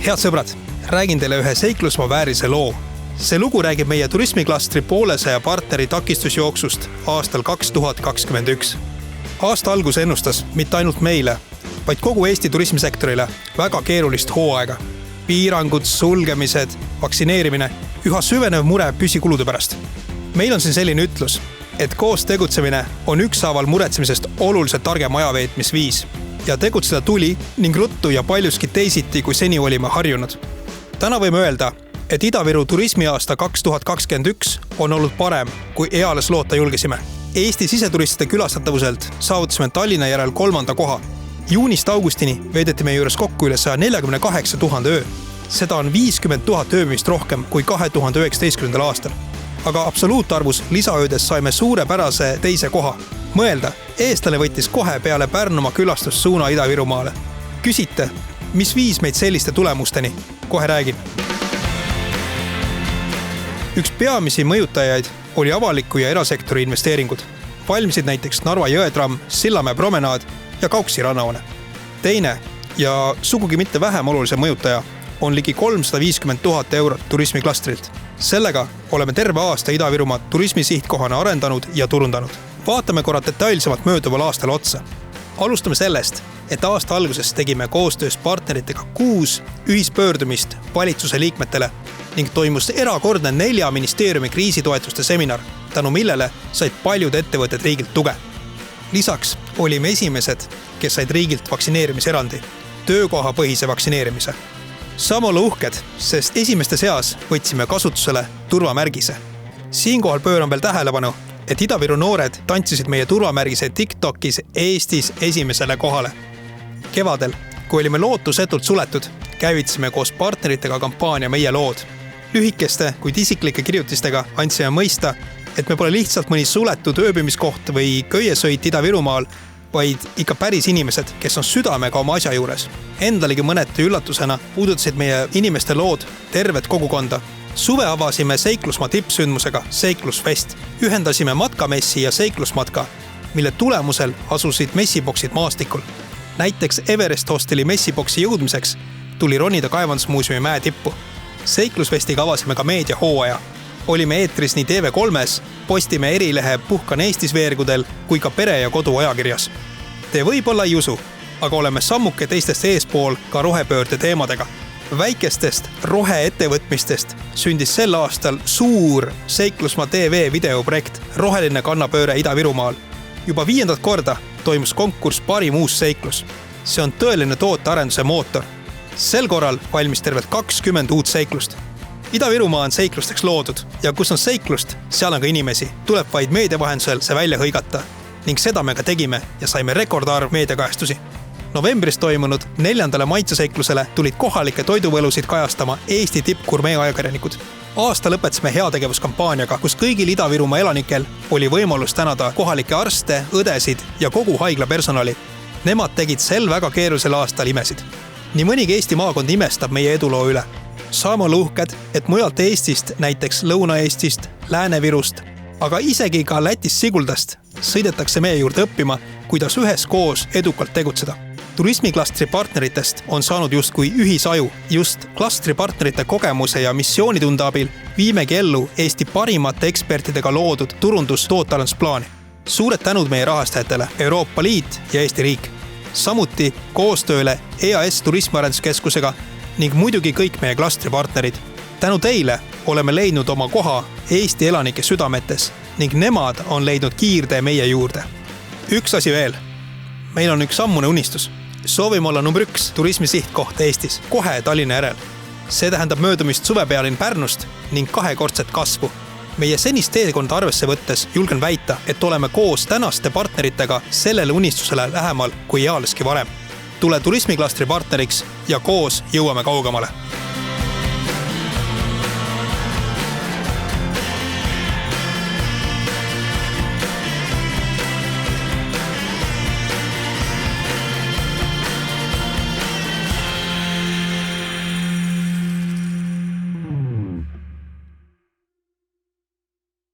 Head sõbrad, räägin teile ühe seiklusmaa väärise loo. See lugu räägib meie turismiklastri 100 partneri takistusjooksust aastal 2021. Aasta algus ennustas mitte ainult meile, vaid kogu Eesti turismisektorile väga keerulist hooaega. Piirangud, sulgemised, vaktsineerimine, üha süvenev mure püsikulude pärast. Meil on siin selline ütlus, et koos tegutsemine on ükshaaval muretsemisest oluliselt targem ajaveetmisviis ja tegutseda tuli ning ruttu ja paljuski teisiti, kui seni olime harjunud. Täna võime öelda, et Ida-Viru turismiaasta 2021 on olnud parem, kui eales loota julgesime. Eesti siseturistide külastatavuselt saavutasime Tallinna järel 3. koha. Juunist augustini veedeti meie juures kokku üle 148 000 öö. Seda on 50 000 öömist rohkem kui 2019. aastal. Aga absoluutarvus lisaöödes saime suurepärase teise koha. Mõelda, eestlane võttis kohe peale Pärnumaa külastussuuna Ida-Virumaale. Küsite, mis viis meid selliste tulemusteni? Kohe räägin. Üks peamisi mõjutajaid oli avaliku ja erasektori investeeringud. Valmisid näiteks Narva jõetramm, Sillamäe promenaad ja Kauksi rannahoone. Teine ja sugugi mitte vähem olulise mõjutaja on ligi 350 000 eurot turismiklastrilt. Sellega oleme terve aasta Ida-Virumaad turismisihtkohana arendanud ja turundanud. Vaatame korra detailsemalt mööduval aastal otsa. Alustame sellest, et aasta alguses tegime koostöös partneritega 6 ühispöördumist valitsuse liikmetele ning toimus erakordne 4 ministeeriumi kriisitoetuste seminar, tänu millele said paljud ettevõtted riigilt tuge. Lisaks olime esimesed, kes said riigilt vaktsineerimiserandi, töökohapõhise vaktsineerimise. Saame olla uhked, sest esimeste seas võtsime kasutusele turvamärgise. Siinkohal pööran veel tähelepanu, et Ida-Viru noored tantsisid meie turvamärgise TikTokis Eestis esimesele kohale. Kevadel, kui olime lootusetult suletud, käivitasime koos partneritega kampaania Meie lood. Lühikeste, kuid isiklike kirjutistega andsime mõista, et me pole lihtsalt mõni suletud ööbimiskoht või köiesõit Ida-Virumaal, vaid ikka päris inimesed, kes on südamega oma asja juures. Endalegi mõneti üllatusena puudutasid meie inimeste lood tervet kogukonda. Suve avasime seiklusmaa tippsündmusega Seiklusfest. Ühendasime matkamessi ja seiklusmatka, mille tulemusel asusid messiboksid maastikul. Näiteks Everest hosteli messiboksi jõudmiseks tuli ronida Kaevandusmuuseumi mäe tippu. Seiklusfestiga avasime ka meediahooaja. Olime eetris nii TV3-s, Postimehe erilehe Puhkan Eestis veergudel kui ka Pere ja Kodu ajakirjas. Te võib-olla ei usu, aga oleme sammuke teistest eespool ka rohepöörde teemadega. Väikestest roheettevõtmistest sündis sel aastal suur Seiklusmaa TV videoprojekt Roheline kannapööre Ida-Virumaal. Juba 5. korda toimus konkurss parim uus seiklus. See on tõeline tootearenduse mootor. Sel korral valmis tervelt 20 uut seiklust. Ida-Virumaa on seiklusteks loodud ja kus on seiklust, seal on ka inimesi. Tuleb vaid meedia vahendusel see välja hõigata. Ning seda me ka tegime ja saime rekordarv meediakajastusi. Novembris toimunud 4. maitseseiklusele tulid kohalike toiduvõlusid kajastama Eesti tippgurmee ajakirjanikud. Aasta lõpetasime heategevuskampaaniaga, kus kõigil Ida-Virumaa elanikel oli võimalus tänada kohalikke arste, õdesid ja kogu haigla personali. Nemad tegid sel väga keerulisel aastal imesid. Nii mõnigi Eesti maakond imestab meie eduloo üle. Saame olla uhked, et mujalt Eestist, näiteks Lõuna-Eestist, Lääne-Virust, aga isegi ka Lätist Siguldast sõidetakse meie juurde õppima, kuidas üheskoos edukalt tegutseda. Turismiklastri partneritest on saanud justkui ühisaju. Just klastri partnerite kogemuse ja missioonitunde abil viimegi ellu Eesti parimate ekspertidega loodud turundus-tootarendusplaani. Suured tänud meie rahastajatele, Euroopa Liit ja Eesti riik. Samuti koostööle EAS Turismiarenduskeskusega ning muidugi kõik meie klastripartnerid. Tänu teile oleme leidnud oma koha Eesti elanike südametes ning nemad on leidnud kiirtee meie juurde. Üks asi veel. Meil on üks sammune unistus. Soovime olla number 1 turismisihtkoht Eestis, kohe Tallinna järel. See tähendab möödumist suvepealinn Pärnust ning 2-kordset kasvu. Meie senist teekonda arvesse võttes julgen väita, et oleme koos tänaste partneritega sellele unistusele lähemal kui ealeski varem. Tule turismiklastri partneriks ja koos jõuame kaugemale.